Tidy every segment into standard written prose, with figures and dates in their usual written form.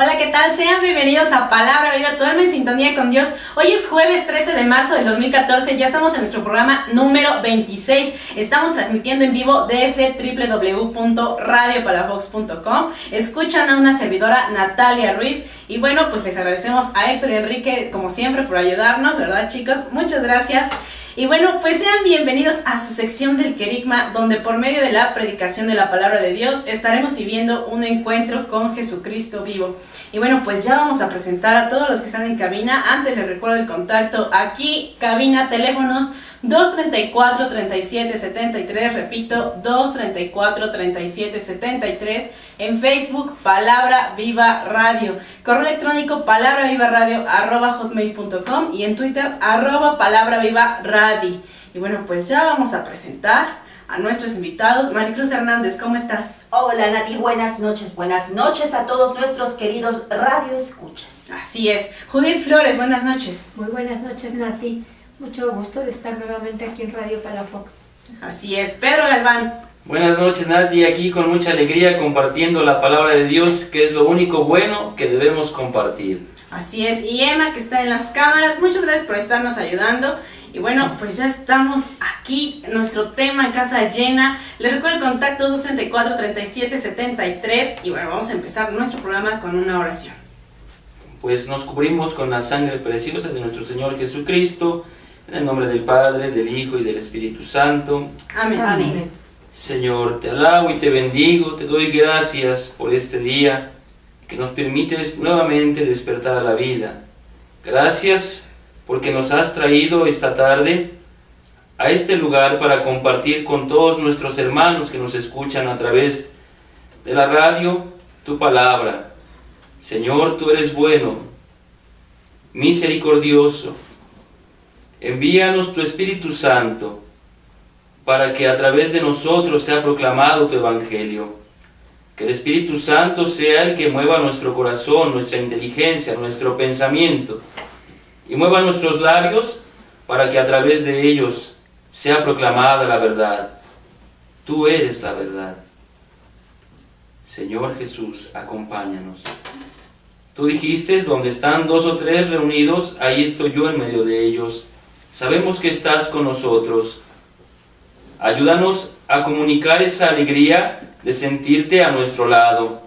Hola, ¿qué tal? Sean bienvenidos a Palabra Viva, tu alma en sintonía con Dios. Hoy es jueves 13 de marzo del 2014, ya estamos en nuestro programa número 26. Estamos transmitiendo en vivo desde www.radiopalafox.com. Escuchan a una servidora, Natalia Ruiz. Y bueno, pues les agradecemos a Héctor y Enrique, como siempre, por ayudarnos, ¿verdad, chicos? Muchas gracias. Y bueno, pues sean bienvenidos a su sección del Querigma, donde por medio de la predicación de la palabra de Dios estaremos viviendo un encuentro con Jesucristo vivo. Y bueno, pues ya vamos a presentar a todos los que están en cabina. Antes les recuerdo el contacto aquí, cabina, teléfonos 234-3773, repito, 234-3773, en Facebook, Palabra Viva Radio, correo electrónico palabravivarradio@hotmail.com y en Twitter, @palabravivaradi. Y bueno, pues ya vamos a presentar a nuestros invitados. Maricruz Hernández, ¿cómo estás? Hola Nati, buenas noches a todos nuestros queridos radioescuchas. Así es. Judith Flores, buenas noches. Muy buenas noches, Nati. Mucho gusto de estar nuevamente aquí en Radio Palafox. Así es. Pedro Galván. Buenas noches, Nati, aquí con mucha alegría compartiendo la palabra de Dios, que es lo único bueno que debemos compartir. Así es. Y Emma, que está en las cámaras, muchas gracias por estarnos ayudando. Y bueno, pues ya estamos aquí, nuestro tema en casa llena. Les recuerdo el contacto 234-3773 y bueno, vamos a empezar nuestro programa con una oración. Pues nos cubrimos con la sangre preciosa de nuestro Señor Jesucristo, en el nombre del Padre, del Hijo y del Espíritu Santo. Amén. Amén. Señor, te alabo y te bendigo, te doy gracias por este día que nos permites nuevamente despertar a la vida. Gracias porque nos has traído esta tarde a este lugar para compartir con todos nuestros hermanos que nos escuchan a través de la radio tu palabra. Señor, tú eres bueno, misericordioso. Envíanos tu Espíritu Santo para que a través de nosotros sea proclamado tu Evangelio. Que el Espíritu Santo sea el que mueva nuestro corazón, nuestra inteligencia, nuestro pensamiento, y mueva nuestros labios para que a través de ellos sea proclamada la verdad. Tú eres la verdad. Señor Jesús, acompáñanos. Tú dijiste, donde están 2 o 3 reunidos, ahí estoy yo en medio de ellos. Sabemos que estás con nosotros. Ayúdanos a comunicar esa alegría de sentirte a nuestro lado.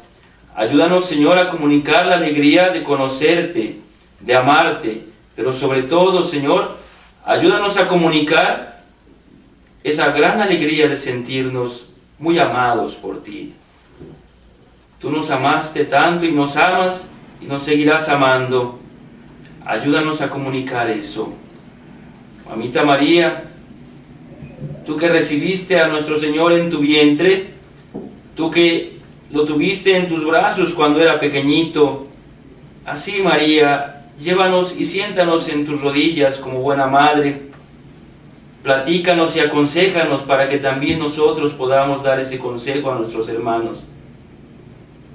Ayúdanos, Señor, a comunicar la alegría de conocerte, de amarte, pero sobre todo, Señor, ayúdanos a comunicar esa gran alegría de sentirnos muy amados por ti. Tú nos amaste tanto y nos amas y nos seguirás amando. Ayúdanos a comunicar eso. Mamita María, tú que recibiste a nuestro Señor en tu vientre, tú que lo tuviste en tus brazos cuando era pequeñito, así María, llévanos y siéntanos en tus rodillas como buena madre. Platícanos y aconséjanos para que también nosotros podamos dar ese consejo a nuestros hermanos.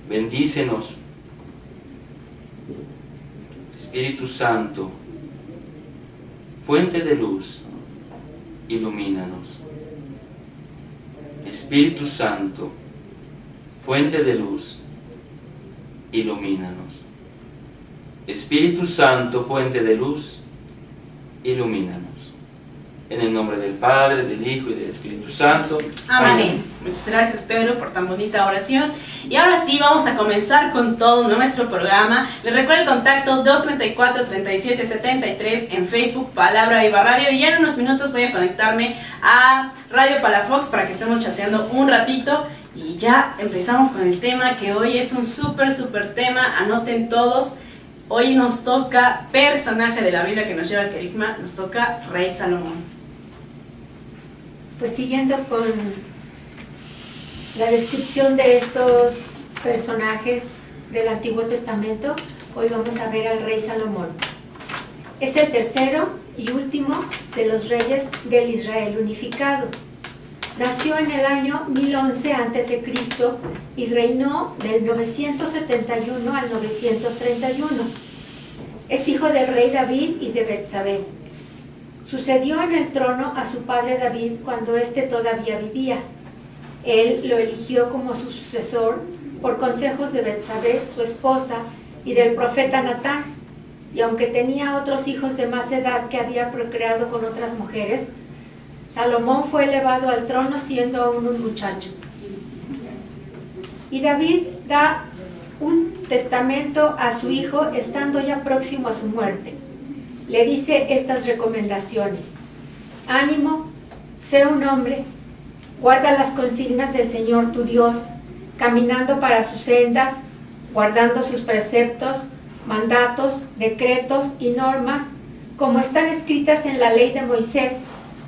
Bendícenos. Espíritu Santo, fuente de luz, ilumínanos. Espíritu Santo, fuente de luz, ilumínanos. Espíritu Santo, fuente de luz, ilumínanos. En el nombre del Padre, del Hijo y del Espíritu Santo. Amén. Muchas gracias, Pedro, por tan bonita oración. Y ahora sí, vamos a comenzar con todo nuestro programa. Les recuerdo el contacto 234-3773 en Facebook, Palabra Viva Radio. Y ya en unos minutos voy a conectarme a Radio Palafox para que estemos chateando un ratito. Y ya empezamos con el tema, que hoy es un súper tema. Anoten todos. Hoy nos toca personaje de la Biblia que nos lleva al Querigma. Nos toca Rey Salomón. Pues siguiendo con la descripción de estos personajes del Antiguo Testamento, hoy vamos a ver al rey Salomón. Es el tercero y último de los reyes del Israel unificado. Nació en el año 1011 a.C. y reinó del 971 al 931. Es hijo del rey David y de Betsabé. Sucedió en el trono a su padre David cuando éste todavía vivía. Él lo eligió como su sucesor por consejos de Betsabé, su esposa, y del profeta Natán, y aunque tenía otros hijos de más edad que había procreado con otras mujeres, Salomón fue elevado al trono siendo aún un muchacho. Y David da un testamento a su hijo estando ya próximo a su muerte. Le dice estas recomendaciones: ánimo, sé un hombre, guarda las consignas del Señor tu Dios, caminando para sus sendas, guardando sus preceptos, mandatos, decretos y normas, como están escritas en la ley de Moisés,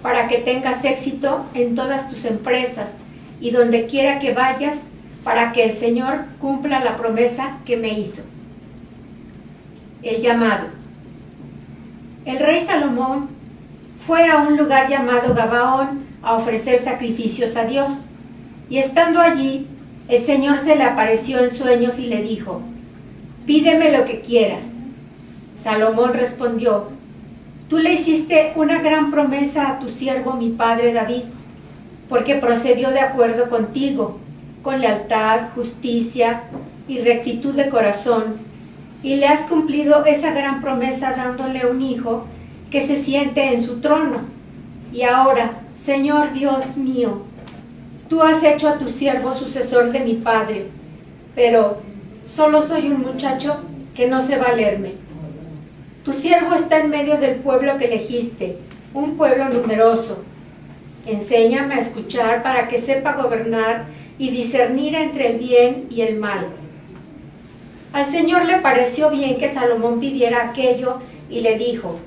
para que tengas éxito en todas tus empresas y donde quiera que vayas, para que el Señor cumpla la promesa que me hizo. El llamado. El rey Salomón fue a un lugar llamado Gabaón a ofrecer sacrificios a Dios, y estando allí, el Señor se le apareció en sueños y le dijo: pídeme lo que quieras. Salomón respondió: tú le hiciste una gran promesa a tu siervo mi padre David, porque procedió de acuerdo contigo, con lealtad, justicia y rectitud de corazón, y le has cumplido esa gran promesa dándole un hijo que se siente en su trono. Y ahora, Señor Dios mío, tú has hecho a tu siervo sucesor de mi padre, pero solo soy un muchacho que no sé valerme. Tu siervo está en medio del pueblo que elegiste, un pueblo numeroso. Enséñame a escuchar para que sepa gobernar y discernir entre el bien y el mal. Al Señor le pareció bien que Salomón pidiera aquello y le dijo: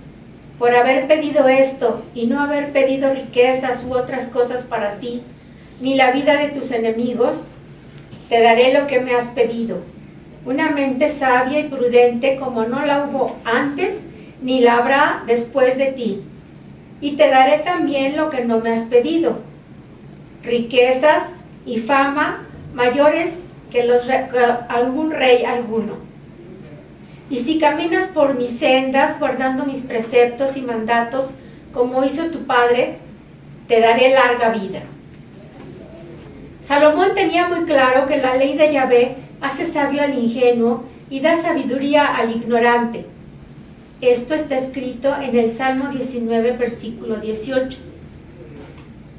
por haber pedido esto y no haber pedido riquezas u otras cosas para ti, ni la vida de tus enemigos, te daré lo que me has pedido, una mente sabia y prudente como no la hubo antes ni la habrá después de ti. Y te daré también lo que no me has pedido, riquezas y fama mayores que algún rey alguno. Y si caminas por mis sendas, guardando mis preceptos y mandatos, como hizo tu padre, te daré larga vida. Salomón tenía muy claro que la ley de Yahvé hace sabio al ingenuo y da sabiduría al ignorante. Esto está escrito en el Salmo 19, versículo 18.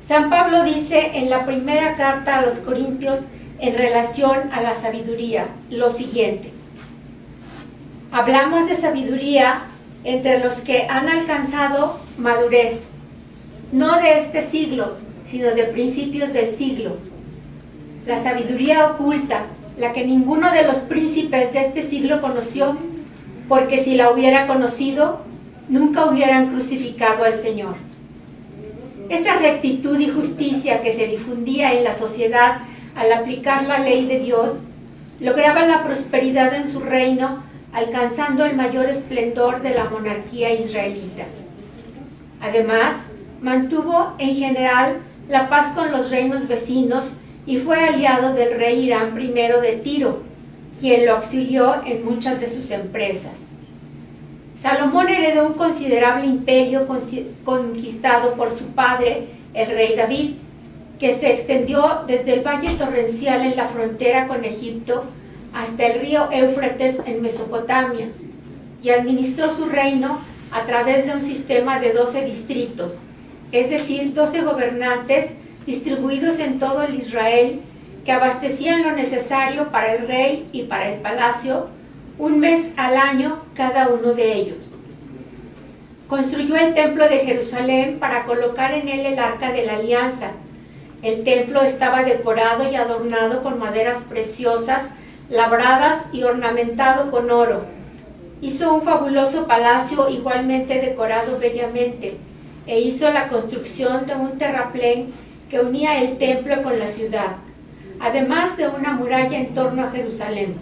San Pablo dice en la primera carta a los Corintios en relación a la sabiduría lo siguiente: hablamos de sabiduría entre los que han alcanzado madurez, no de este siglo, sino de principios del siglo. La sabiduría oculta, la que ninguno de los príncipes de este siglo conoció, porque si la hubiera conocido, nunca hubieran crucificado al Señor. Esa rectitud y justicia que se difundía en la sociedad al aplicar la ley de Dios, lograba la prosperidad en su reino, alcanzando el mayor esplendor de la monarquía israelita. Además, mantuvo en general la paz con los reinos vecinos y fue aliado del rey Irán I de Tiro, quien lo auxilió en muchas de sus empresas. Salomón heredó un considerable imperio conquistado por su padre, el rey David, que se extendió desde el valle torrencial en la frontera con Egipto hasta el río Éufrates en Mesopotamia, y administró su reino a través de un sistema de 12 distritos, es decir, 12 gobernantes distribuidos en todo el Israel, que abastecían lo necesario para el rey y para el palacio, un mes al año cada uno de ellos. Construyó el templo de Jerusalén para colocar en él el arca de la alianza. El templo estaba decorado y adornado con maderas preciosas, labradas y ornamentado con oro. Hizo un fabuloso palacio igualmente decorado bellamente, e hizo la construcción de un terraplén que unía el templo con la ciudad, además de una muralla en torno a Jerusalén.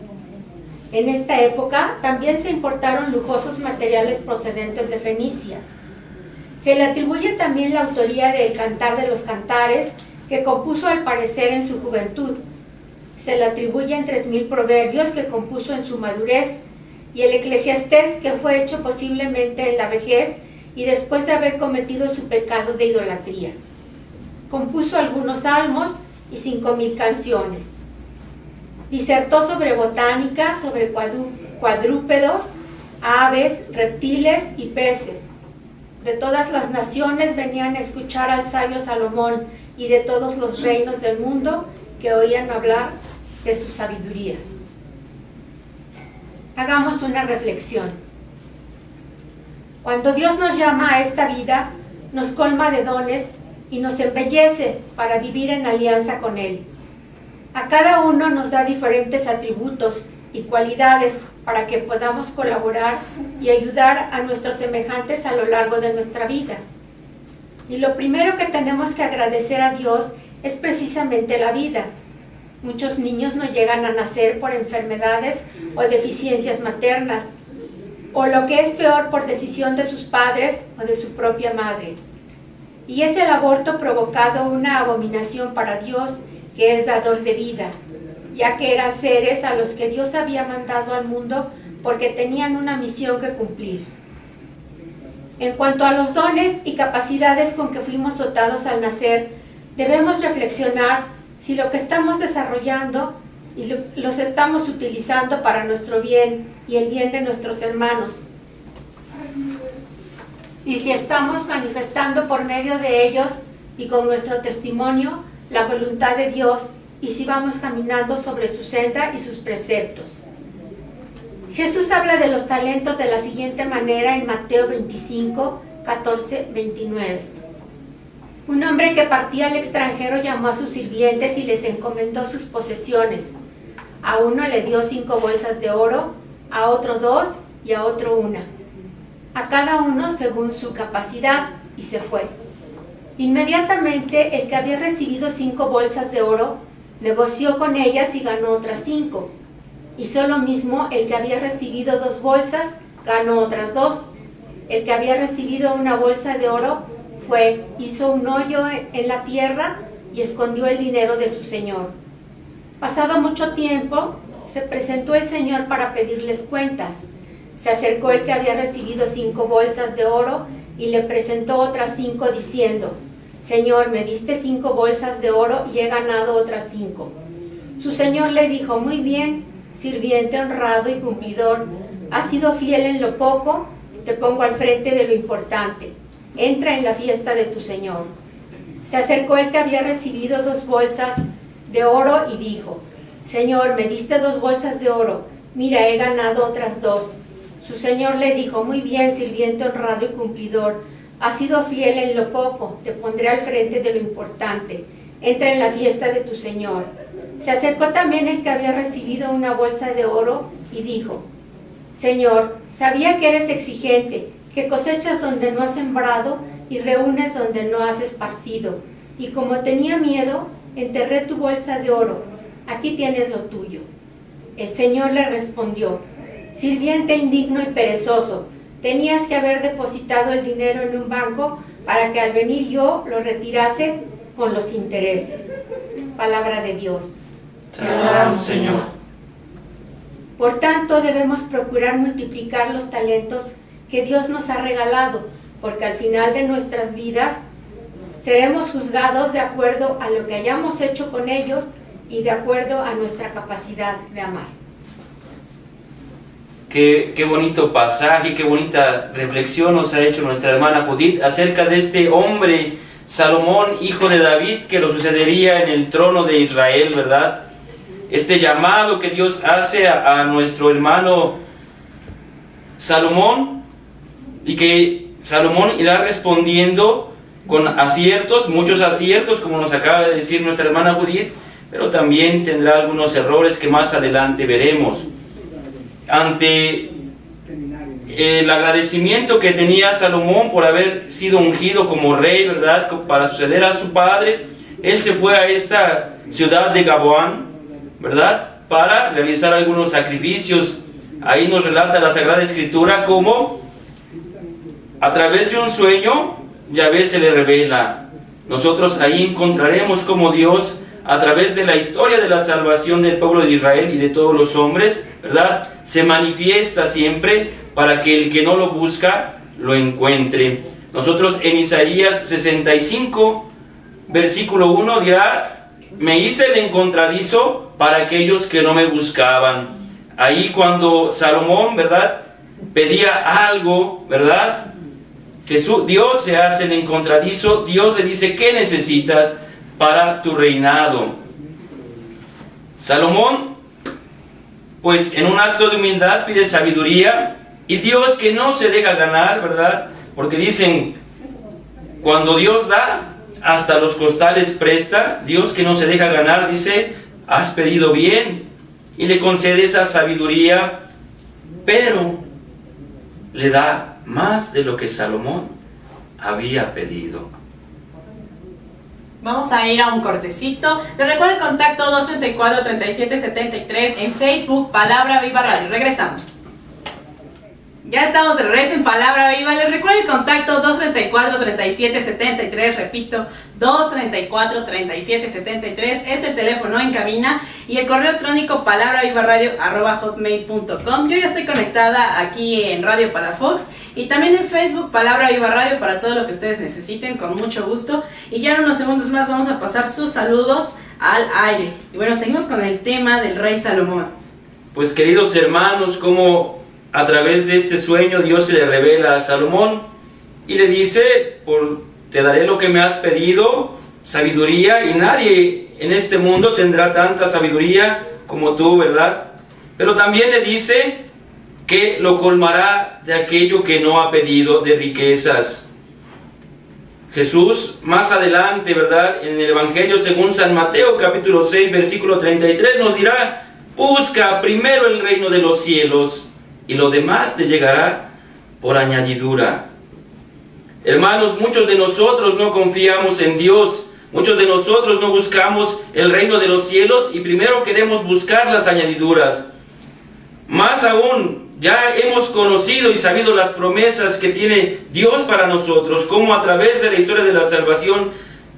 En esta época también se importaron lujosos materiales procedentes de Fenicia. Se le atribuye también la autoría del Cantar de los Cantares, que compuso al parecer en su juventud. Se le atribuyen 3000 proverbios que compuso en su madurez, y el Eclesiastés, que fue hecho posiblemente en la vejez y después de haber cometido su pecado de idolatría. Compuso algunos salmos y 5000 canciones. Disertó sobre botánica, sobre cuadrúpedos, aves, reptiles y peces. De todas las naciones venían a escuchar al sabio Salomón y de todos los reinos del mundo que oían hablar de su sabiduría. Hagamos una reflexión. Cuando Dios nos llama a esta vida, nos colma de dones y nos embellece para vivir en alianza con Él. A cada uno nos da diferentes atributos y cualidades para que podamos colaborar y ayudar a nuestros semejantes a lo largo de nuestra vida. Y lo primero que tenemos que agradecer a Dios es precisamente la vida. Muchos niños no llegan a nacer por enfermedades o deficiencias maternas, o lo que es peor, por decisión de sus padres o de su propia madre. Y es el aborto provocado una abominación para Dios, que es dador de vida, ya que eran seres a los que Dios había mandado al mundo porque tenían una misión que cumplir. En cuanto a los dones y capacidades con que fuimos dotados al nacer, debemos reflexionar si lo que estamos desarrollando y los estamos utilizando para nuestro bien y el bien de nuestros hermanos. Y si estamos manifestando por medio de ellos y con nuestro testimonio la voluntad de Dios, y si vamos caminando sobre su senda y sus preceptos. Jesús habla de los talentos de la siguiente manera en Mateo 25, 14, 29. Un hombre que partía al extranjero llamó a sus sirvientes y les encomendó sus posesiones. A uno le dio 5 bolsas de oro, a otro 2 y a otro 1. A cada uno según su capacidad, y se fue. Inmediatamente el que había recibido 5 bolsas de oro negoció con ellas y ganó otras 5. Hizo lo mismo el que había recibido 2 bolsas, ganó otras 2. El que había recibido una bolsa de oro hizo un hoyo en la tierra y escondió el dinero de su señor. Pasado mucho tiempo, se presentó el señor para pedirles cuentas. Se acercó el que había recibido 5 bolsas de oro y le presentó otras 5 diciendo: Señor, me diste 5 bolsas de oro y he ganado otras 5. Su señor le dijo: muy bien, sirviente honrado y cumplidor, has sido fiel en lo poco, te pongo al frente de lo importante. Entra en la fiesta de tu señor. Se acercó el que había recibido 2 bolsas de oro y dijo: Señor, me diste 2 bolsas de oro, mira, he ganado otras 2. Su señor le dijo: muy bien, sirviente honrado y cumplidor, has sido fiel en lo poco, te pondré al frente de lo importante. Entra en la fiesta de tu señor. Se acercó también el que había recibido una bolsa de oro y dijo: Señor, sabía que eres exigente, que cosechas donde no has sembrado y reúnes donde no has esparcido. Y como tenía miedo, enterré tu bolsa de oro. Aquí tienes lo tuyo. El señor le respondió: sirviente indigno y perezoso, tenías que haber depositado el dinero en un banco para que al venir yo lo retirase con los intereses. Palabra de Dios. Te alabamos, Señor. Por tanto, debemos procurar multiplicar los talentos que Dios nos ha regalado, porque al final de nuestras vidas seremos juzgados de acuerdo a lo que hayamos hecho con ellos y de acuerdo a nuestra capacidad de amar. Qué bonito pasaje, qué bonita reflexión nos ha hecho nuestra hermana Judith acerca de este hombre, Salomón, hijo de David, que lo sucedería en el trono de Israel, ¿verdad? Este llamado que Dios hace a nuestro hermano Salomón, y que Salomón irá respondiendo con aciertos, muchos aciertos, como nos acaba de decir nuestra hermana Judith, pero también tendrá algunos errores que más adelante veremos. Ante el agradecimiento que tenía Salomón por haber sido ungido como rey, ¿verdad?, para suceder a su padre, él se fue a esta ciudad de Gabaón, ¿verdad?, para realizar algunos sacrificios. Ahí nos relata la Sagrada Escritura cómo a través de un sueño Yahvé se le revela. Nosotros ahí encontraremos cómo Dios, a través de la historia de la salvación del pueblo de Israel y de todos los hombres, ¿verdad?, se manifiesta siempre para que el que no lo busca, lo encuentre. Nosotros en Isaías 65, versículo 1 dirá: me hice el encontradizo para aquellos que no me buscaban. ahí cuando Salomón, ¿verdad?, pedía algo, ¿verdad?, Dios se hace el encontradizo. Dios le dice: ¿qué necesitas para tu reinado? Salomón, pues en un acto de humildad pide sabiduría, y Dios, que no se deja ganar, ¿verdad?, porque dicen, cuando Dios da, hasta los costales presta. Dios, que no se deja ganar, dice: has pedido bien, y le concede esa sabiduría, pero le da más de lo que Salomón había pedido. Vamos a ir a un cortecito. Les recuerdo el contacto 234-3773 en Facebook, Palabra Viva Radio. Regresamos. Ya estamos de regreso en Palabra Viva. Les recuerdo el contacto 234-3773, repito, 234-3773 es el teléfono en cabina, y el correo electrónico palabravivarradio@hotmail.com. Yo ya estoy conectada aquí en Radio Palafox y también en Facebook, Palabra Viva Radio, para todo lo que ustedes necesiten, con mucho gusto. Y ya en unos segundos más vamos a pasar sus saludos al aire. Y bueno, seguimos con el tema del rey Salomón. Pues, queridos hermanos, como a través de este sueño Dios se le revela a Salomón y le dice: te daré lo que me has pedido, sabiduría, y nadie en este mundo tendrá tanta sabiduría como tú, ¿verdad? Pero también le dice que lo colmará de aquello que no ha pedido, de riquezas. Jesús más adelante, ¿verdad?, en el Evangelio según San Mateo, capítulo 6, versículo 33, nos dirá: busca primero el reino de los cielos, y lo demás te llegará por añadidura. Hermanos, muchos de nosotros no confiamos en Dios, muchos de nosotros no buscamos el reino de los cielos y primero queremos buscar las añadiduras. Más aún, ya hemos conocido y sabido las promesas que tiene Dios para nosotros, como a través de la historia de la salvación,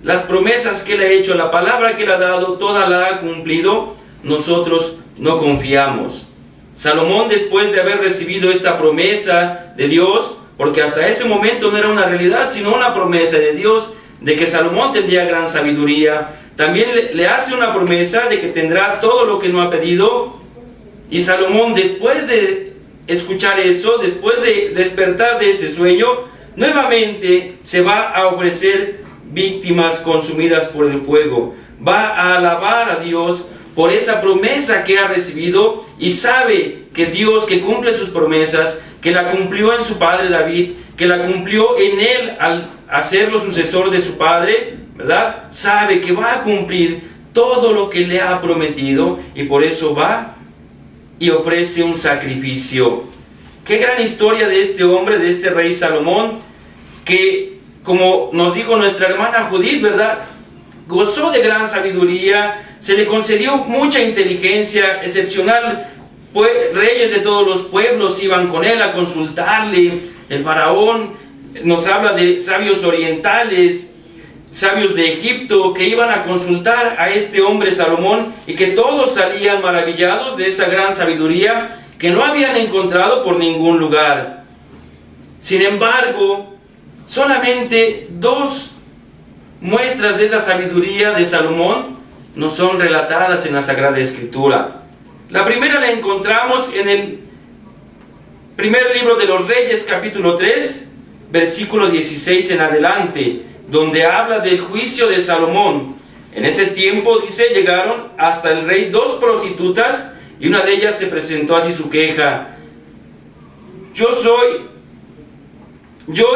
las promesas que Él ha hecho, la palabra que Él ha dado, toda la ha cumplido. Nosotros no confiamos. Salomón, después de haber recibido esta promesa de Dios, porque hasta ese momento no era una realidad, sino una promesa de Dios, de que Salomón tendría gran sabiduría, también le hace una promesa de que tendrá todo lo que no ha pedido. Y Salomón, después de escuchar eso, después de despertar de ese sueño, nuevamente se va a ofrecer víctimas consumidas por el fuego. Va a alabar a Dios por esa promesa que ha recibido, y sabe que Dios, que cumple sus promesas, que la cumplió en su padre David, que la cumplió en él al hacerlo sucesor de su padre, ¿verdad? Sabe que va a cumplir todo lo que le ha prometido, y por eso va y ofrece un sacrificio. Qué gran historia de este hombre, de este rey Salomón, que, como nos dijo nuestra hermana Judith, ¿verdad?, gozó de gran sabiduría, se le concedió mucha inteligencia excepcional. Reyes de todos los pueblos iban con él a consultarle. El faraón nos habla de sabios orientales, sabios de Egipto, que iban a consultar a este hombre Salomón, y que todos salían maravillados de esa gran sabiduría que no habían encontrado por ningún lugar. Sin embargo, solamente dos muestras de esa sabiduría de Salomón nos son relatadas en la Sagrada Escritura. La primera la encontramos en el primer libro de los Reyes, capítulo 3, versículo 16 en adelante, donde habla del juicio de Salomón. En ese tiempo, dice, llegaron hasta el rey dos prostitutas, y una de ellas se presentó así su queja: yo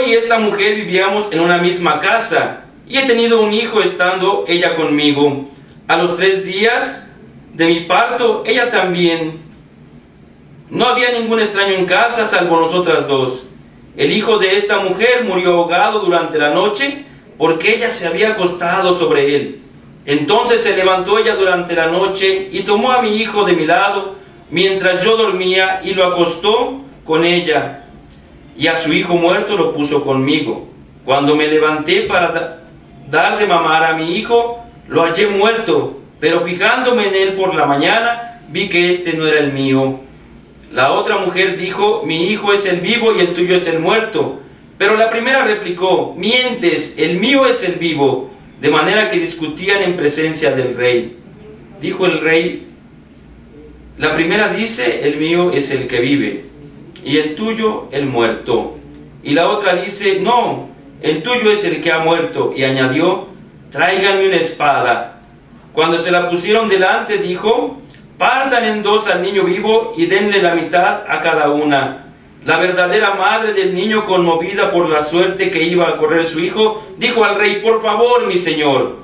y esta mujer vivíamos en una misma casa, y he tenido un hijo estando ella conmigo. A los 3 días de mi parto, ella también. No había ningún extraño en casa salvo nosotras dos. El hijo de esta mujer murió ahogado durante la noche, porque ella se había acostado sobre él. Entonces se levantó ella durante la noche y tomó a mi hijo de mi lado mientras yo dormía, y lo acostó con ella, y a su hijo muerto lo puso conmigo. Cuando me levanté para dar de mamar a mi hijo, lo hallé muerto, pero fijándome en él por la mañana, vi que este no era el mío. La otra mujer dijo: mi hijo es el vivo y el tuyo es el muerto. Pero la primera replicó: mientes, el mío es el vivo. De manera que discutían en presencia del rey. Dijo el rey: La primera dice, el mío es el que vive, y el tuyo el muerto. Y la otra dice, no, el tuyo es el que ha muerto. Y añadió, tráiganme una espada. Cuando se la pusieron delante, dijo, partan en dos al niño vivo y denle la mitad a cada una. La verdadera madre del niño, conmovida por la suerte que iba a correr su hijo, dijo al rey, por favor, mi señor,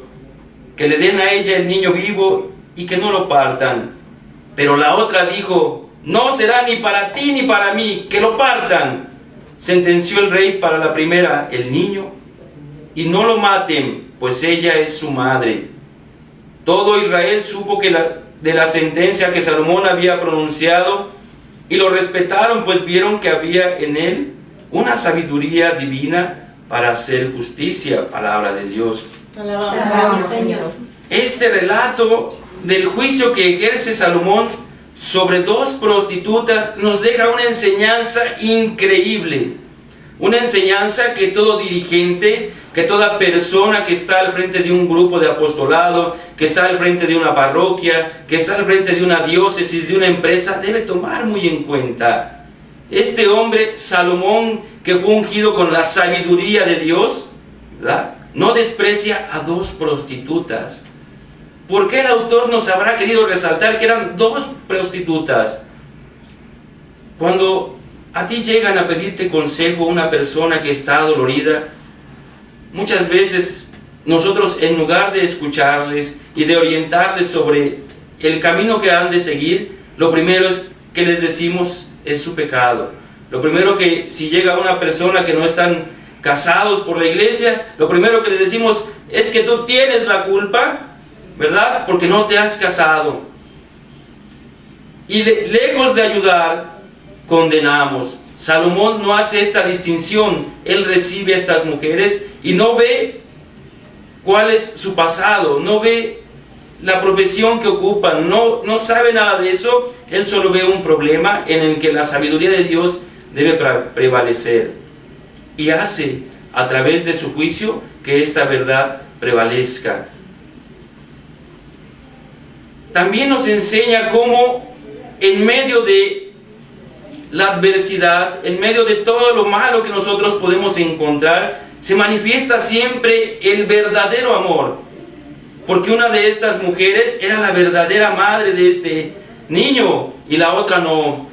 que le den a ella el niño vivo y que no lo partan. Pero la otra dijo, no será ni para ti ni para mí, que lo partan. Sentenció el rey para la primera, el niño, y no lo maten, pues ella es su madre. Todo Israel supo de la sentencia que Salomón había pronunciado, y lo respetaron, pues vieron que había en él una sabiduría divina para hacer justicia. Palabra de Dios. Alabamos, Señor. Este relato del juicio que ejerce Salomón sobre dos prostitutas nos deja una enseñanza increíble. Una enseñanza que todo dirigente, que toda persona que está al frente de un grupo de apostolado, que está al frente de una parroquia, que está al frente de una diócesis, de una empresa, debe tomar muy en cuenta. Este hombre, Salomón, que fue ungido con la sabiduría de Dios, ¿verdad?, no desprecia a dos prostitutas. ¿Por qué el autor nos habrá querido resaltar que eran dos prostitutas? Cuando a ti llegan a pedirte consejo una persona que está dolorida, muchas veces nosotros, en lugar de escucharles y de orientarles sobre el camino que han de seguir, lo primero es que les decimos es su pecado. Lo primero que, si llega una persona que no están casados por la iglesia, lo primero que les decimos es que tú tienes la culpa, ¿verdad?, porque no te has casado. Y lejos de ayudar, condenamos. Salomón no hace esta distinción. Él recibe a estas mujeres y no ve cuál es su pasado, no ve la profesión que ocupan, no sabe nada de eso. Él solo ve un problema en el que la sabiduría de Dios debe prevalecer, y hace a través de su juicio que esta verdad prevalezca. También nos enseña cómo en medio de la adversidad, en medio de todo lo malo que nosotros podemos encontrar, se manifiesta siempre el verdadero amor. Porque una de estas mujeres era la verdadera madre de este niño y la otra no.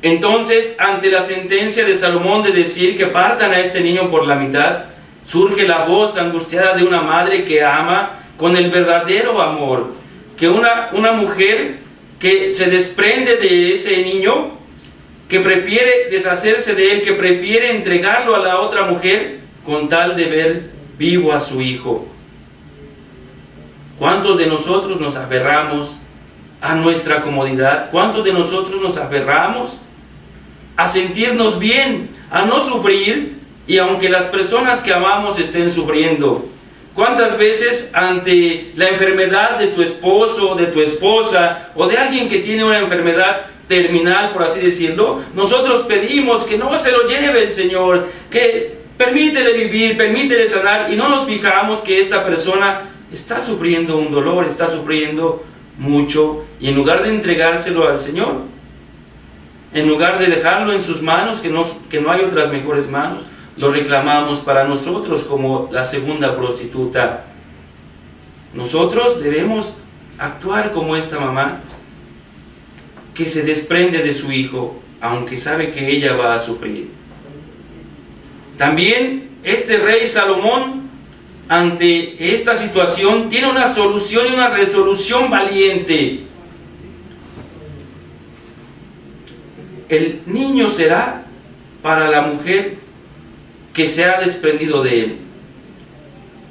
Entonces, ante la sentencia de Salomón de decir que partan a este niño por la mitad, surge la voz angustiada de una madre que ama con el verdadero amor. Que una mujer que se desprende de ese niño, que prefiere deshacerse de él, que prefiere entregarlo a la otra mujer con tal de ver vivo a su hijo. ¿Cuántos de nosotros nos aferramos a nuestra comodidad? ¿Cuántos de nosotros nos aferramos a sentirnos bien, a no sufrir, y aunque las personas que amamos estén sufriendo? ¿Cuántas veces ante la enfermedad de tu esposo, de tu esposa, o de alguien que tiene una enfermedad terminal, por así decirlo, nosotros pedimos que no se lo lleve el Señor, que permítele vivir, permítele sanar, y no nos fijamos que esta persona está sufriendo un dolor, está sufriendo mucho, y en lugar de entregárselo al Señor, en lugar de dejarlo en sus manos, que no hay otras mejores manos, lo reclamamos para nosotros como la segunda prostituta. Nosotros debemos actuar como esta mamá, que se desprende de su hijo, aunque sabe que ella va a sufrir. También este rey Salomón, ante esta situación, tiene una solución y una resolución valiente. El niño será para la mujer que se ha desprendido de él.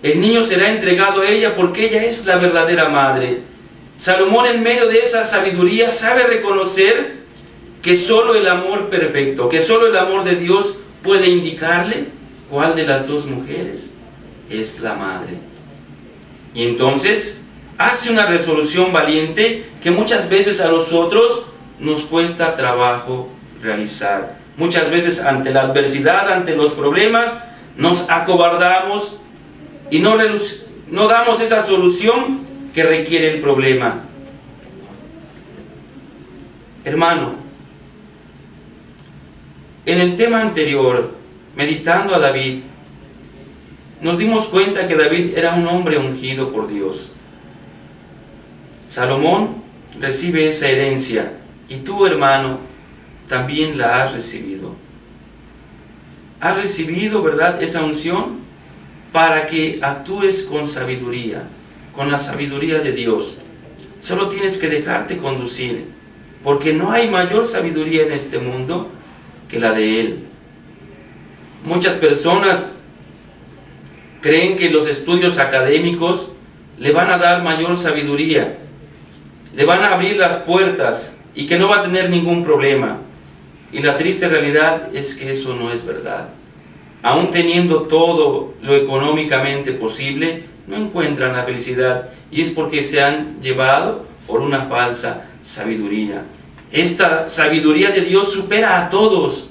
El niño será entregado a ella porque ella es la verdadera madre. Salomón, en medio de esa sabiduría, sabe reconocer que solo el amor perfecto, que solo el amor de Dios puede indicarle cuál de las dos mujeres es la madre. Y entonces hace una resolución valiente que muchas veces a nosotros nos cuesta trabajo realizar. Muchas veces ante la adversidad, ante los problemas, nos acobardamos y no damos esa solución que requiere el problema. Hermano, en el tema anterior, meditando a David, nos dimos cuenta que David era un hombre ungido por Dios. Salomón recibe esa herencia y tú, hermano, también la has recibido. Has recibido, ¿verdad?, esa unción para que actúes con sabiduría, con la sabiduría de Dios. Solo tienes que dejarte conducir, porque no hay mayor sabiduría en este mundo que la de Él. Muchas personas creen que los estudios académicos le van a dar mayor sabiduría, le van a abrir las puertas y que no va a tener ningún problema. Y la triste realidad es que eso no es verdad. Aún teniendo todo lo económicamente posible, no encuentran la felicidad, y es porque se han llevado por una falsa sabiduría. Esta sabiduría de Dios supera a todos.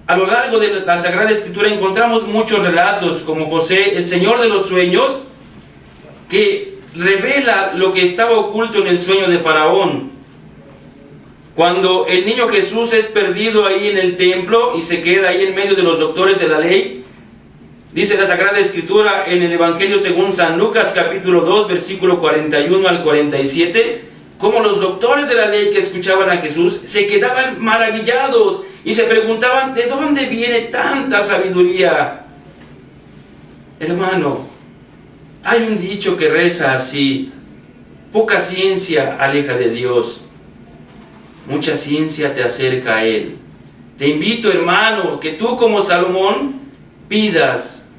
A lo largo de la Sagrada Escritura encontramos muchos relatos, como José, el Señor de los sueños, que revela lo que estaba oculto en el sueño de Faraón. Cuando el niño Jesús es perdido ahí en el templo y se queda ahí en medio de los doctores de la ley, dice la Sagrada Escritura en el Evangelio según San Lucas, capítulo 2, versículo 41 al 47, como los doctores de la ley que escuchaban a Jesús se quedaban maravillados y se preguntaban, ¿de dónde viene tanta sabiduría? Hermano, hay un dicho que reza así: poca ciencia aleja de Dios, mucha ciencia te acerca a Él. Te invito, hermano, que tú como Salomón pidas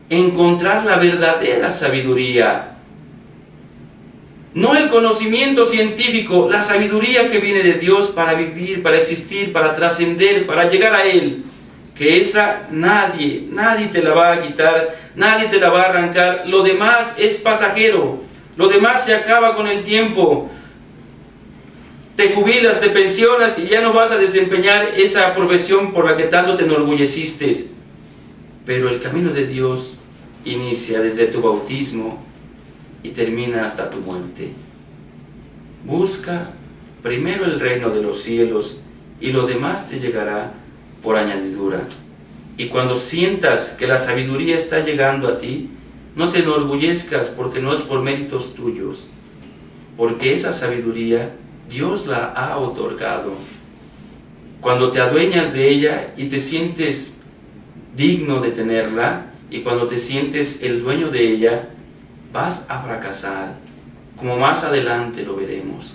encontrar la verdadera sabiduría. No el conocimiento científico, la sabiduría que viene de Dios para vivir, para existir, para trascender, para llegar a Él. Que esa nadie te la va a quitar, nadie te la va a arrancar. Lo demás es pasajero, lo demás se acaba con el tiempo. Te jubilas, te pensionas y ya no vas a desempeñar esa profesión por la que tanto te enorgulleciste. Pero el camino de Dios inicia desde tu bautismo y termina hasta tu muerte. Busca primero el reino de los cielos y lo demás te llegará por añadidura. Y cuando sientas que la sabiduría está llegando a ti, no te enorgullezcas, porque no es por méritos tuyos, porque esa sabiduría Dios la ha otorgado. Cuando te adueñas de ella y te sientes digno de tenerla, y cuando te sientes el dueño de ella, vas a fracasar, como más adelante lo veremos.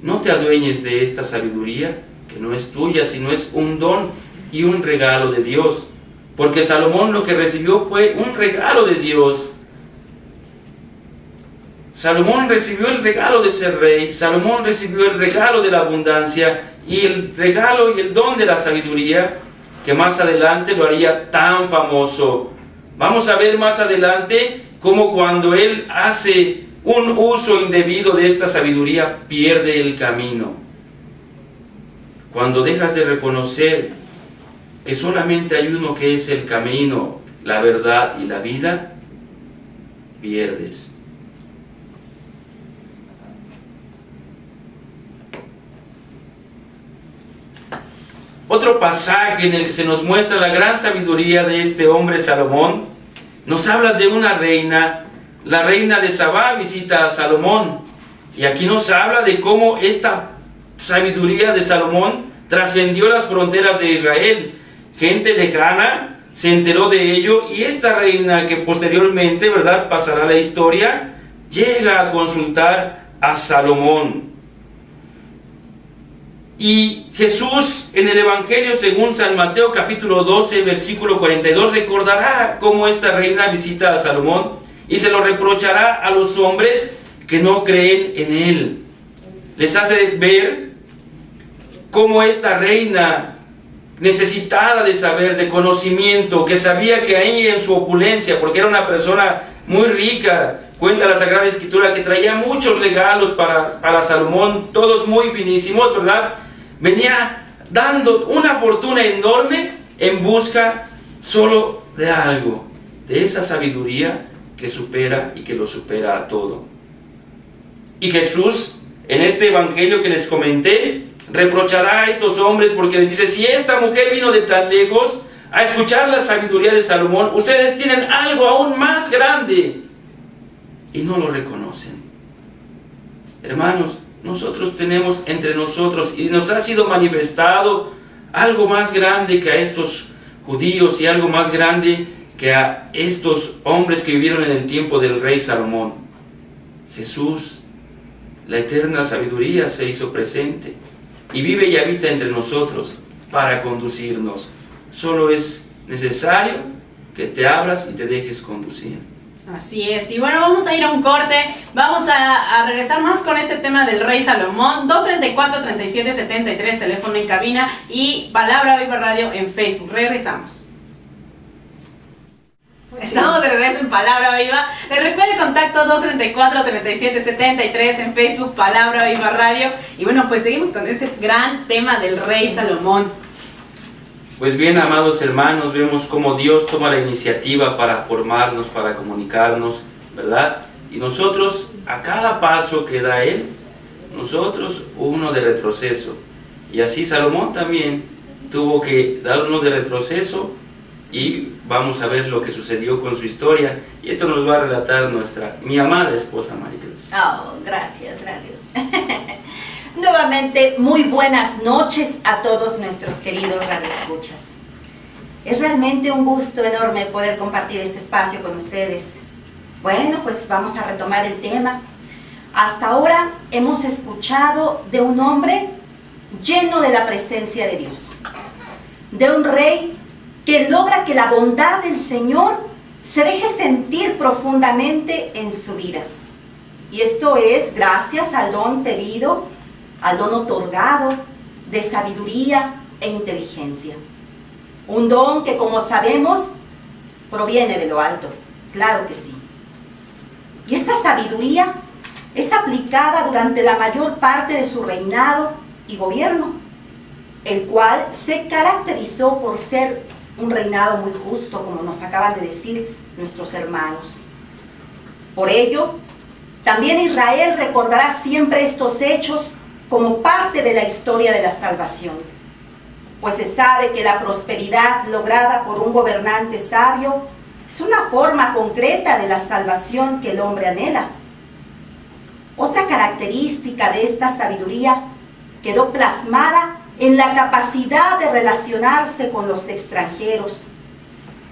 No te adueñes de esta sabiduría, que no es tuya, sino es un don y un regalo de Dios, porque Salomón lo que recibió fue un regalo de Dios. Salomón recibió el regalo de ser rey, Salomón recibió el regalo de la abundancia y el regalo y el don de la sabiduría, que más adelante lo haría tan famoso. Vamos a ver más adelante cómo cuando él hace un uso indebido de esta sabiduría pierde el camino. Cuando dejas de reconocer que solamente hay uno que es el camino, la verdad y la vida, pierdes. Otro pasaje en el que se nos muestra la gran sabiduría de este hombre Salomón, nos habla de una reina. La reina de Sabá visita a Salomón, y aquí nos habla de cómo esta sabiduría de Salomón trascendió las fronteras de Israel. Gente lejana se enteró de ello, y esta reina, que posteriormente, ¿verdad?, pasará la historia, llega a consultar a Salomón. Y Jesús en el Evangelio según San Mateo capítulo 12 versículo 42 recordará cómo esta reina visita a Salomón y se lo reprochará a los hombres que no creen en él. Les hace ver cómo esta reina, necesitada de saber, de conocimiento, que sabía que ahí en su opulencia, porque era una persona muy rica, cuenta la Sagrada Escritura que traía muchos regalos para Salomón, todos muy finísimos, ¿verdad? Venía dando una fortuna enorme en busca solo de algo, de esa sabiduría que supera y que lo supera a todo. Y Jesús en este evangelio que les comenté, reprochará a estos hombres porque les dice: si esta mujer vino de tan lejos a escuchar la sabiduría de Salomón, ustedes tienen algo aún más grande y no lo reconocen. Hermanos, nosotros tenemos entre nosotros, y nos ha sido manifestado, algo más grande que a estos judíos y algo más grande que a estos hombres que vivieron en el tiempo del rey Salomón. Jesús, la eterna sabiduría, se hizo presente y vive y habita entre nosotros para conducirnos. Solo es necesario que te abras y te dejes conducir. Así es, y bueno, vamos a ir a un corte, vamos a regresar más con este tema del rey Salomón. 234-3773, teléfono en cabina, y Palabra Viva Radio en Facebook. Regresamos. Estamos de regreso en Palabra Viva. Les recuerdo el contacto 234-3773 en Facebook, Palabra Viva Radio. Y bueno, pues seguimos con este gran tema del rey Salomón. Pues bien, amados hermanos, vemos cómo Dios toma la iniciativa para formarnos, para comunicarnos, ¿verdad? Y nosotros, a cada paso que da Él, nosotros uno de retroceso. Y así Salomón también tuvo que dar uno de retroceso, y vamos a ver lo que sucedió con su historia. Y esto nos va a relatar mi amada esposa Maricruz. Oh, gracias. Nuevamente, muy buenas noches a todos nuestros queridos radioescuchas. Es realmente un gusto enorme poder compartir este espacio con ustedes. Bueno, pues vamos a retomar el tema. Hasta ahora hemos escuchado de un hombre lleno de la presencia de Dios, de un rey que logra que la bondad del Señor se deje sentir profundamente en su vida. Y esto es gracias al don pedido, al don otorgado de sabiduría e inteligencia. Un don que, como sabemos, proviene de lo alto, claro que sí. Y esta sabiduría es aplicada durante la mayor parte de su reinado y gobierno, el cual se caracterizó por ser un reinado muy justo, como nos acaban de decir nuestros hermanos. Por ello, también Israel recordará siempre estos hechos como parte de la historia de la salvación, pues se sabe que la prosperidad lograda por un gobernante sabio es una forma concreta de la salvación que el hombre anhela. Otra característica de esta sabiduría quedó plasmada en la capacidad de relacionarse con los extranjeros,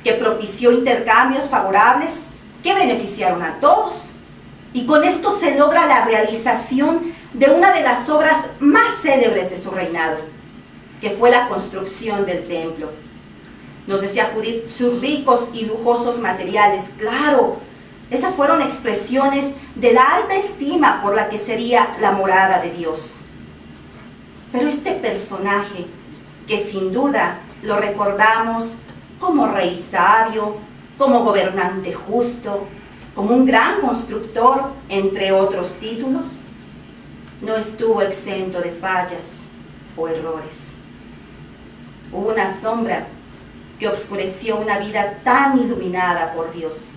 que propició intercambios favorables que beneficiaron a todos. Y con esto se logra la realización de una de las obras más célebres de su reinado, que fue la construcción del templo. Nos decía Judith, sus ricos y lujosos materiales, claro, esas fueron expresiones de la alta estima por la que sería la morada de Dios. Pero este personaje, que sin duda lo recordamos como rey sabio, como gobernante justo, como un gran constructor, entre otros títulos, no estuvo exento de fallas o errores. Hubo una sombra que oscureció una vida tan iluminada por Dios,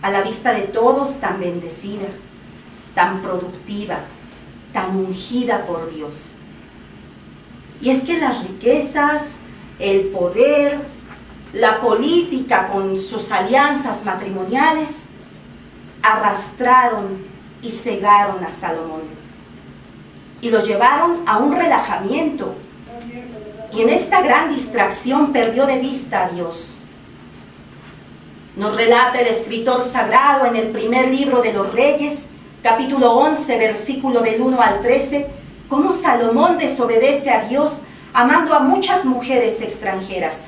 a la vista de todos tan bendecida, tan productiva, tan ungida por Dios. Y es que las riquezas, el poder, la política con sus alianzas matrimoniales arrastraron y cegaron a Salomón y lo llevaron a un relajamiento, y en esta gran distracción perdió de vista a Dios. Nos relata el escritor sagrado en el primer libro de los Reyes, capítulo 11, versículo del 1 al 13, cómo Salomón desobedece a Dios amando a muchas mujeres extranjeras,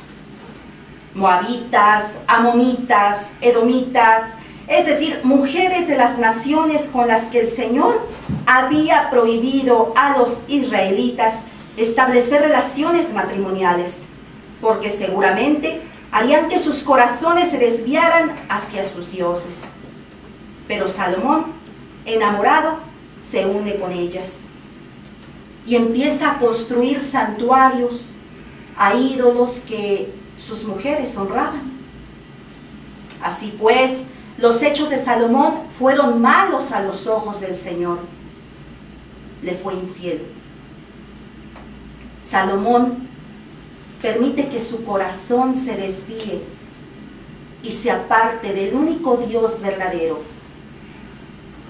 moabitas, amonitas, edomitas, es decir, mujeres de las naciones con las que el Señor había prohibido a los israelitas establecer relaciones matrimoniales, porque seguramente harían que sus corazones se desviaran hacia sus dioses. Pero Salomón, enamorado, se une con ellas y empieza a construir santuarios a ídolos que sus mujeres honraban. Así pues, los hechos de Salomón fueron malos a los ojos del Señor, le fue infiel. Salomón permite que su corazón se desvíe y se aparte del único Dios verdadero,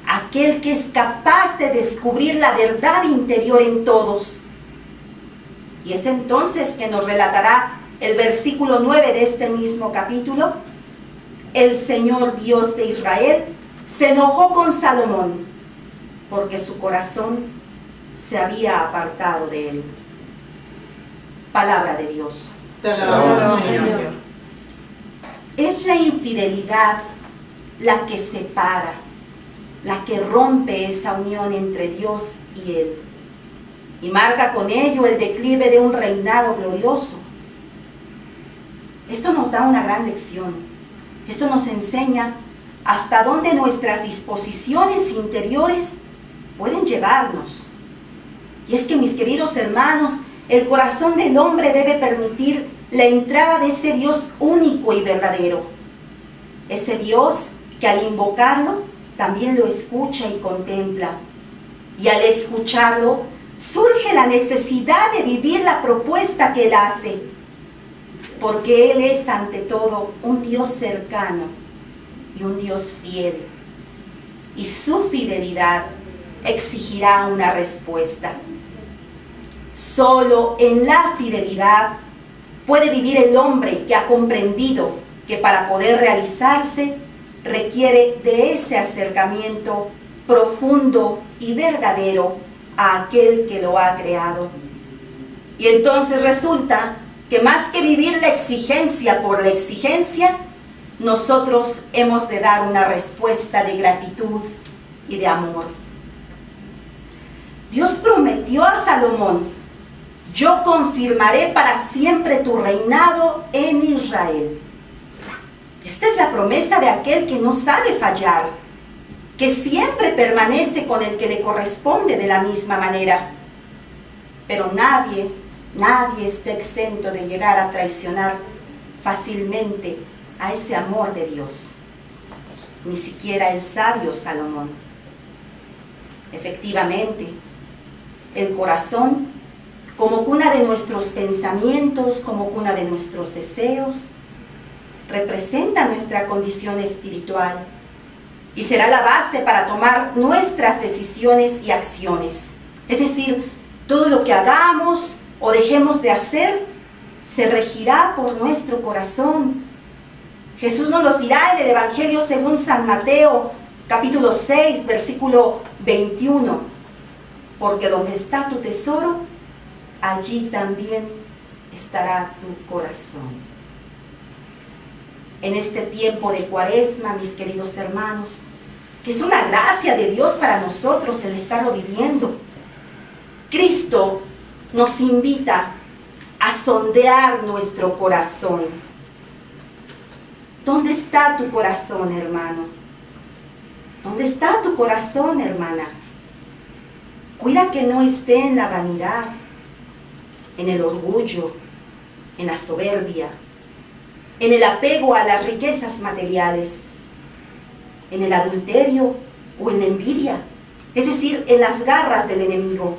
aquel que es capaz de descubrir la verdad interior en todos. Y es entonces que nos relatará el versículo 9 de este mismo capítulo: el Señor Dios de Israel se enojó con Salomón porque su corazón se había apartado de él. Palabra de Dios. Te alabamos, Señor. Señor. Es la infidelidad la que separa, la que rompe esa unión entre Dios y él, y marca con ello el declive de un reinado glorioso. Esto nos da una gran lección. Esto nos enseña hasta dónde nuestras disposiciones interiores pueden llevarnos. Y es que, mis queridos hermanos, el corazón del hombre debe permitir la entrada de ese Dios único y verdadero. Ese Dios que al invocarlo también lo escucha y contempla. Y al escucharlo surge la necesidad de vivir la propuesta que él hace. Porque él es ante todo un Dios cercano y un Dios fiel. Y su fidelidad exigirá una respuesta. Solo en la fidelidad puede vivir el hombre que ha comprendido que para poder realizarse requiere de ese acercamiento profundo y verdadero a aquel que lo ha creado. Y entonces resulta que más que vivir la exigencia por la exigencia, nosotros hemos de dar una respuesta de gratitud y de amor. Dios prometió a Salomón: yo confirmaré para siempre tu reinado en Israel. Esta es la promesa de aquel que no sabe fallar, que siempre permanece con el que le corresponde de la misma manera. Pero nadie está exento de llegar a traicionar fácilmente a ese amor de Dios. Ni siquiera el sabio Salomón. Efectivamente, el corazón, como cuna de nuestros pensamientos, como cuna de nuestros deseos, representa nuestra condición espiritual y será la base para tomar nuestras decisiones y acciones. Es decir, todo lo que hagamos o dejemos de hacer se regirá por nuestro corazón. Jesús nos lo dirá en el Evangelio según San Mateo, capítulo 6, versículo 21. Porque donde está tu tesoro, allí también estará tu corazón. En este tiempo de Cuaresma, mis queridos hermanos, que es una gracia de Dios para nosotros el estarlo viviendo, Cristo nos invita a sondear nuestro corazón. ¿Dónde está tu corazón, hermano? ¿Dónde está tu corazón, hermana? Cuida que no esté en la vanidad, en el orgullo, en la soberbia, en el apego a las riquezas materiales, en el adulterio o en la envidia, es decir, en las garras del enemigo.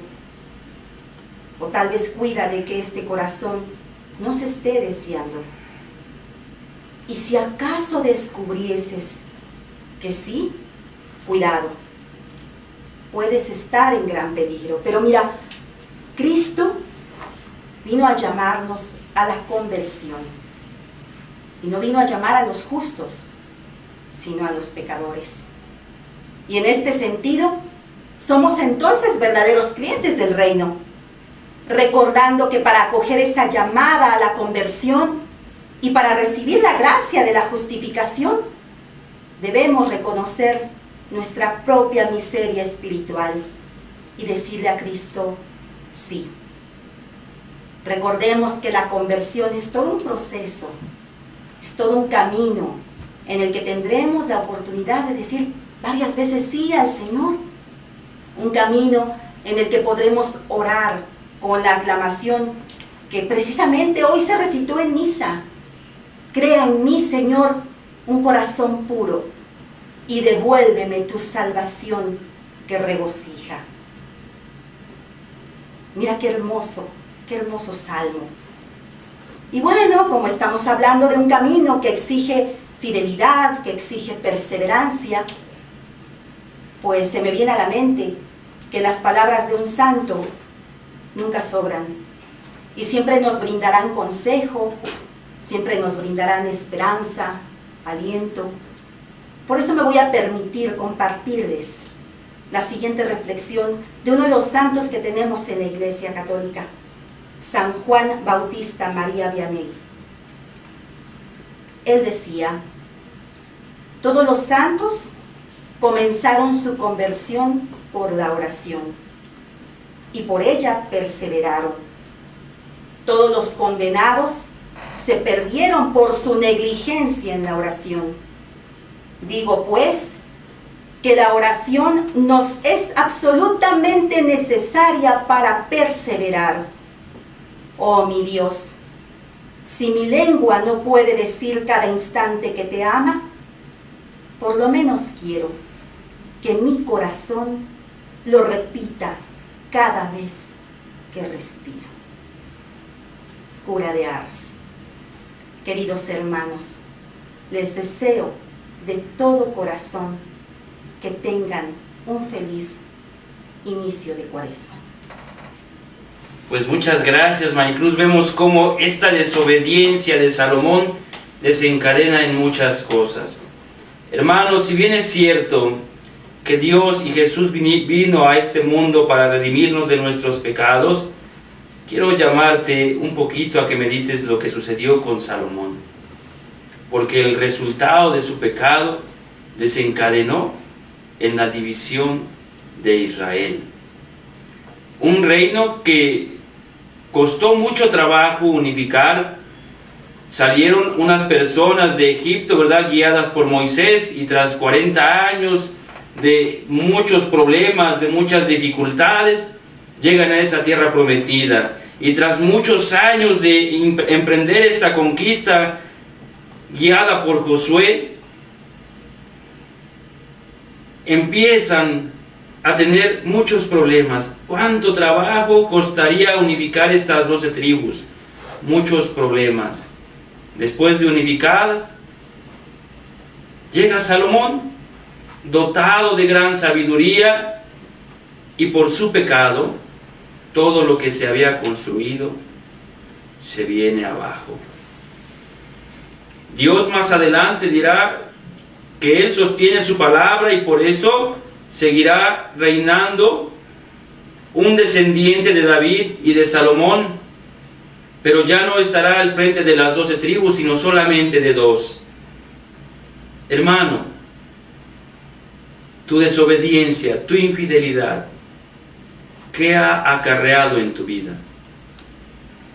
O tal vez cuida de que este corazón no se esté desviando. Y si acaso descubrieses que sí, cuidado, puedes estar en gran peligro. Pero mira, Cristo vino a llamarnos a la conversión. Y no vino a llamar a los justos, sino a los pecadores. Y en este sentido, somos entonces verdaderos clientes del reino, recordando que para acoger esa llamada a la conversión y para recibir la gracia de la justificación, debemos reconocer nuestra propia miseria espiritual y decirle a Cristo, sí. Recordemos que la conversión es todo un proceso, es todo un camino en el que tendremos la oportunidad de decir varias veces sí al Señor. Un camino en el que podremos orar con la aclamación que precisamente hoy se recitó en misa. Crea en mí, Señor, un corazón puro y devuélveme tu salvación que regocija. Mira qué hermoso salmo. Y bueno, como estamos hablando de un camino que exige fidelidad, que exige perseverancia, pues se me viene a la mente que las palabras de un santo nunca sobran y siempre nos brindarán consejo, siempre nos brindarán esperanza, aliento. Por eso me voy a permitir compartirles la siguiente reflexión de uno de los santos que tenemos en la Iglesia Católica, San Juan Bautista María Vianney. Él decía: todos los santos comenzaron su conversión por la oración y por ella perseveraron. Todos los condenados se perdieron por su negligencia en la oración. Digo pues que la oración nos es absolutamente necesaria para perseverar. Oh mi Dios, si mi lengua no puede decir cada instante que te ama, por lo menos quiero que mi corazón lo repita cada vez que respiro. Cura de Ars. Queridos hermanos, les deseo de todo corazón que tengan un feliz inicio de Cuaresma. Pues muchas gracias, Maricruz. Vemos cómo esta desobediencia de Salomón desencadena en muchas cosas. Hermanos, si bien es cierto que Dios y Jesús vino a este mundo para redimirnos de nuestros pecados, quiero llamarte un poquito a que medites lo que sucedió con Salomón. Porque el resultado de su pecado desencadenó en la división de Israel. Un reino que costó mucho trabajo unificar. Salieron unas personas de Egipto, ¿verdad?, guiadas por Moisés, y tras 40 años de muchos problemas, de muchas dificultades, llegan a esa tierra prometida. Y tras muchos años de emprender esta conquista, guiada por Josué, empiezan a tener muchos problemas. ¿Cuánto trabajo costaría unificar estas 12 tribus? Muchos problemas. Después de unificadas, llega Salomón, dotado de gran sabiduría, y por su pecado, todo lo que se había construido se viene abajo. Dios más adelante dirá que Él sostiene su palabra y por eso seguirá reinando un descendiente de David y de Salomón, pero ya no estará al frente de las 12 tribus, sino solamente de 2. Hermano, tu desobediencia, tu infidelidad, ¿qué ha acarreado en tu vida?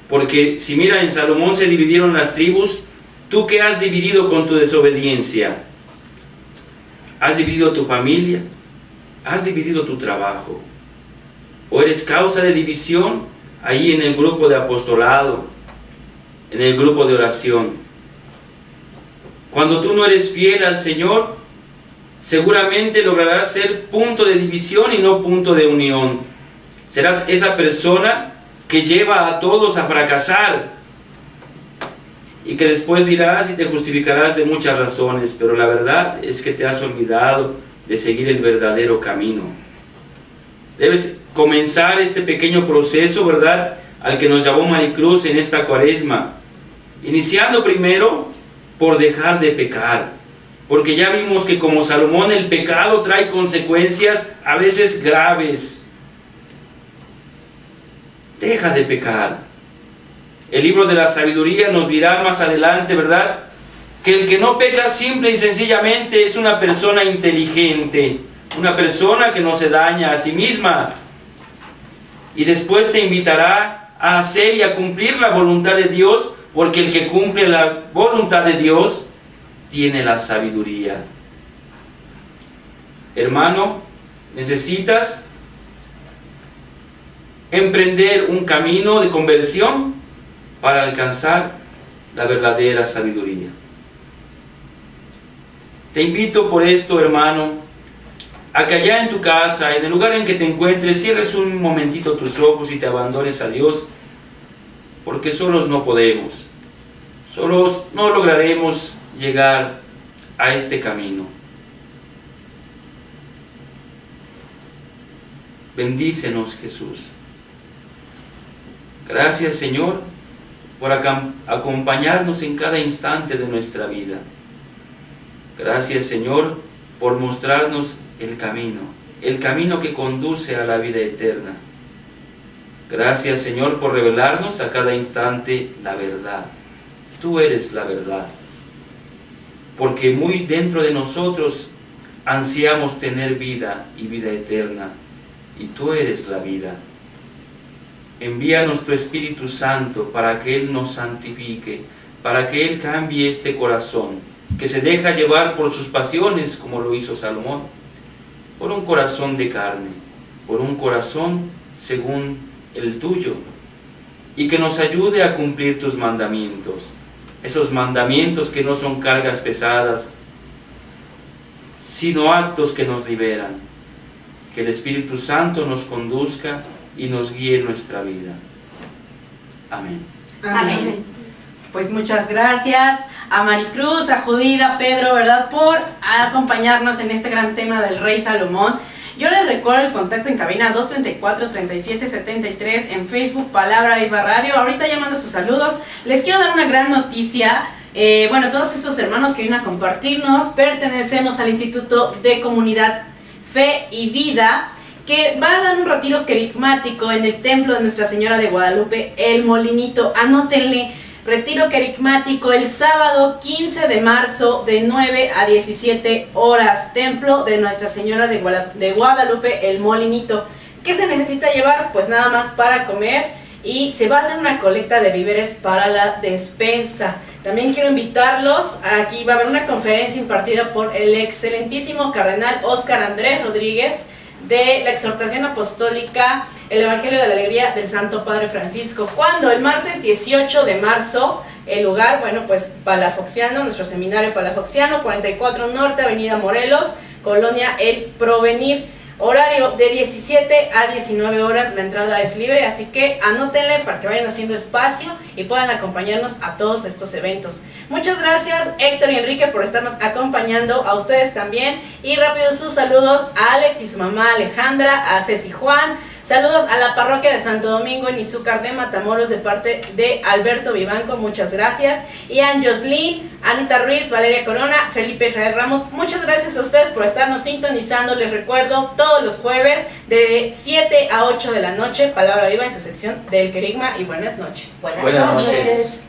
Porque si mira, en Salomón se dividieron las tribus. ¿Tú qué has dividido con tu desobediencia? ¿Has dividido tu familia? ¿Has dividido tu trabajo? ¿O eres causa de división ahí en el grupo de apostolado, en el grupo de oración? Cuando tú no eres fiel al Señor, seguramente lograrás ser punto de división y no punto de unión. Serás esa persona que lleva a todos a fracasar y que después dirás y te justificarás de muchas razones, pero la verdad es que te has olvidado de seguir el verdadero camino. Debes comenzar este pequeño proceso, ¿verdad?, al que nos llamó Maricruz en esta Cuaresma, iniciando primero por dejar de pecar, porque ya vimos que como Salomón el pecado trae consecuencias a veces graves. Deja de pecar. El libro de la sabiduría nos dirá más adelante, ¿verdad?, que el que no peca simple y sencillamente es una persona inteligente, una persona que no se daña a sí misma. Y después te invitará a hacer y a cumplir la voluntad de Dios, porque el que cumple la voluntad de Dios tiene la sabiduría. Hermano, necesitas emprender un camino de conversión para alcanzar la verdadera sabiduría. Te invito por esto, hermano, a que allá en tu casa, en el lugar en que te encuentres, cierres un momentito tus ojos y te abandones a Dios, porque solos no podemos, solos no lograremos llegar a este camino. Bendícenos, Jesús. Gracias, Señor, por acompañarnos en cada instante de nuestra vida. Gracias, Señor, por mostrarnos el camino que conduce a la vida eterna. Gracias, Señor, por revelarnos a cada instante la verdad. Tú eres la verdad. Porque muy dentro de nosotros ansiamos tener vida y vida eterna. Y tú eres la vida. Envíanos tu Espíritu Santo para que Él nos santifique, para que Él cambie este corazón, que se deja llevar por sus pasiones, como lo hizo Salomón, por un corazón de carne, por un corazón según el tuyo, y que nos ayude a cumplir tus mandamientos, esos mandamientos que no son cargas pesadas, sino actos que nos liberan. Que el Espíritu Santo nos conduzca y nos guíe en nuestra vida. Amén. Amén. Pues muchas gracias a Maricruz, a Judith, a Pedro, ¿verdad?, por acompañarnos en este gran tema del Rey Salomón. Yo les recuerdo el contacto en cabina 234-3773, en Facebook Palabra Viva Radio. Ahorita llamando sus saludos, les quiero dar una gran noticia. Bueno, todos estos hermanos que vienen a compartirnos, pertenecemos al Instituto de Comunidad Fe y Vida, que va a dar un retiro querigmático en el templo de Nuestra Señora de Guadalupe, El Molinito. Anótenle, retiro querigmático el sábado 15 de marzo de 9 a 17 horas, templo de Nuestra Señora de Guadalupe, El Molinito. ¿Qué se necesita llevar? Pues nada más para comer, y se va a hacer una colecta de víveres para la despensa. También quiero invitarlos, aquí va a haber una conferencia impartida por el excelentísimo cardenal Óscar Andrés Rodríguez, de la exhortación apostólica El Evangelio de la Alegría del Santo Padre Francisco. ¿Cuándo? El martes 18 de marzo. El lugar, bueno, pues Palafoxiano, nuestro seminario Palafoxiano, 44 Norte, Avenida Morelos, Colonia El Provenir. Horario de 17 a 19 horas, la entrada es libre, así que anótenle para que vayan haciendo espacio y puedan acompañarnos a todos estos eventos. Muchas gracias, Héctor y Enrique, por estarnos acompañando, a ustedes también, y rápido sus saludos a Alex y su mamá Alejandra, a Ceci Juan. Saludos a la parroquia de Santo Domingo en Izúcar de Matamoros de parte de Alberto Vivanco, muchas gracias. Ian Joslin, Anita Ruiz, Valeria Corona, Felipe Israel Ramos, muchas gracias a ustedes por estarnos sintonizando. Les recuerdo, todos los jueves de 7 a 8 de la noche, Palabra Viva en su sección del Querigma, y buenas noches. Buenas noches.